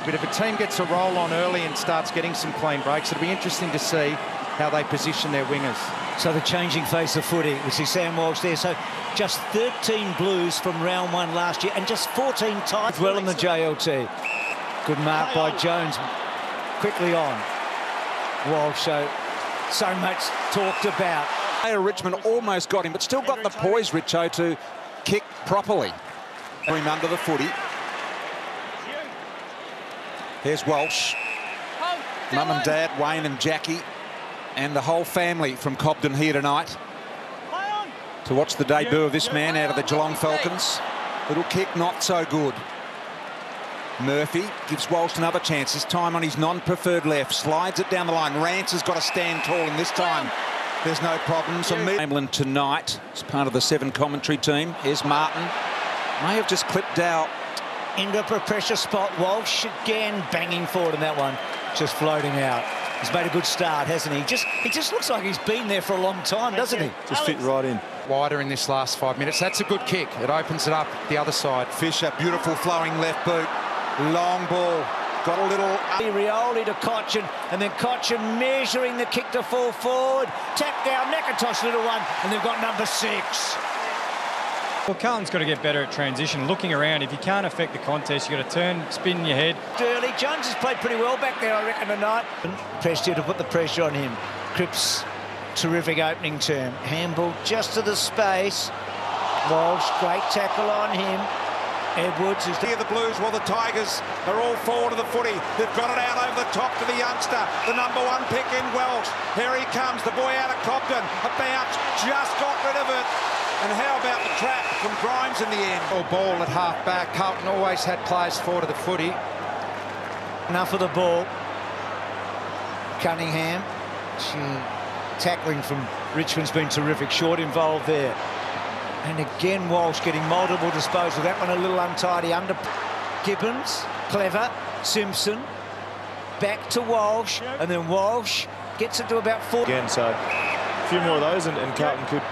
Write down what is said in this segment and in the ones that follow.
bit. If a team gets a roll on early and starts getting some clean breaks, it'll be interesting to see how they position their wingers. So the changing face of footy. We see Sam Walsh there. So just 13 blues from round 1 last year and just 14 times well in the JLT. Good mark by Jones. Quickly on. Walsh, so much talked about. Richmond almost got him, but still got the poise, Richo, to kick properly. Him under the footy. Here's Walsh. Mum and Dad, Wayne and Jackie, and the whole family from Cobden here tonight to watch the debut of this man out of the Geelong Falcons. Little kick, not so good. Murphy gives Walsh another chance, this time on his non-preferred left, slides it down the line. Rance has got to stand tall, and this time there's no problem. So England tonight as part of the 7 commentary team. Here's Martin. May have just clipped Dow. Into a pressure spot. Walsh again banging forward in that one. Just floating out. He's made a good start, hasn't he? He just looks like he's been there for a long time, doesn't he? Just fit right in. Wider in this last 5 minutes. That's a good kick. It opens it up the other side. Fisher, beautiful flowing left boot. Long ball. Got a little... Rioli to Cochin, and then Cochin measuring the kick to fall forward. Tap down, McIntosh, little one, and they've got number 6. Well, Carlton's got to get better at transition, looking around. If you can't affect the contest, you've got to turn, spin your head. Early. Jones has played pretty well back there, I reckon, tonight. Pressed here to put the pressure on him. Cripps, terrific opening term. Handball just to the space. Walsh, great tackle on him. Edwards is here. The Blues, while the Tigers are all forward of the footy. They've got it out over the top to the youngster, the number 1 pick in Walsh. Here he comes, the boy out of Cobden. A bounce, just got rid of it. And how about the trap from Grimes in the end? Ball at half back. Carlton always had players forward of the footy. Enough of the ball. Cunningham. Tackling from Richmond's been terrific. Short involved there. And again, Walsh getting multiple disposal. That one a little untidy under Gibbons. Clever. Simpson. Back to Walsh. And then Walsh gets it to about 4. Again, so a few more of those and Carlton could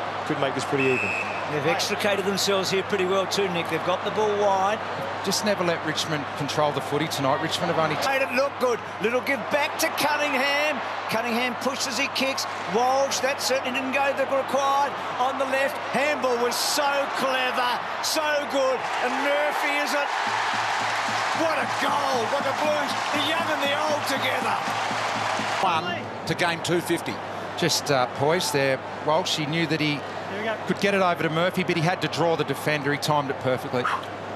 make this pretty even. They've extricated themselves here pretty well too, Nick. They've got the ball wide. Just never let Richmond control the footy tonight. Richmond have only made it look good. Little give back to Cunningham. Cunningham pushes, he kicks. Walsh, that certainly didn't go the required. On the left, handball was so clever, so good. And Murphy is it. What a goal by the Blues, the young and the old together. 1 to game 250. Just poised there. Walsh, he knew that he could get it over to Murphy, but he had to draw the defender. He timed it perfectly.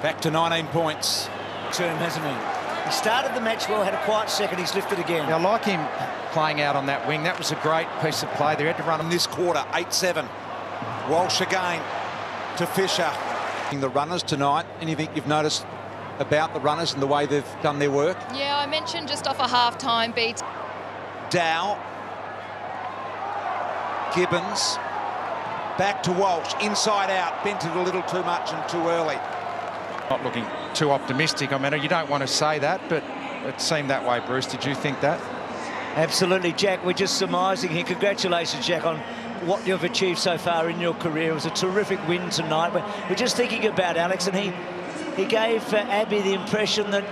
Back to 19 points. Term, hasn't he? He started the match well, had a quiet second, he's lifted again. I like him playing out on that wing. That was a great piece of play. They had to run in this quarter, 8-7. Walsh again to Fisher. The runners tonight, anything you've noticed about the runners and the way they've done their work? Yeah, I mentioned just off a half-time beat. Dow. Gibbons. Back to Walsh, inside out, bent it a little too much and too early. Not looking too optimistic. I mean, you don't want to say that, but it seemed that way, Bruce. Did you think that? Absolutely, Jack. We're just surmising here. Congratulations, Jack, on what you've achieved so far in your career. It was a terrific win tonight. We're just thinking about Alex, and he gave Abby the impression that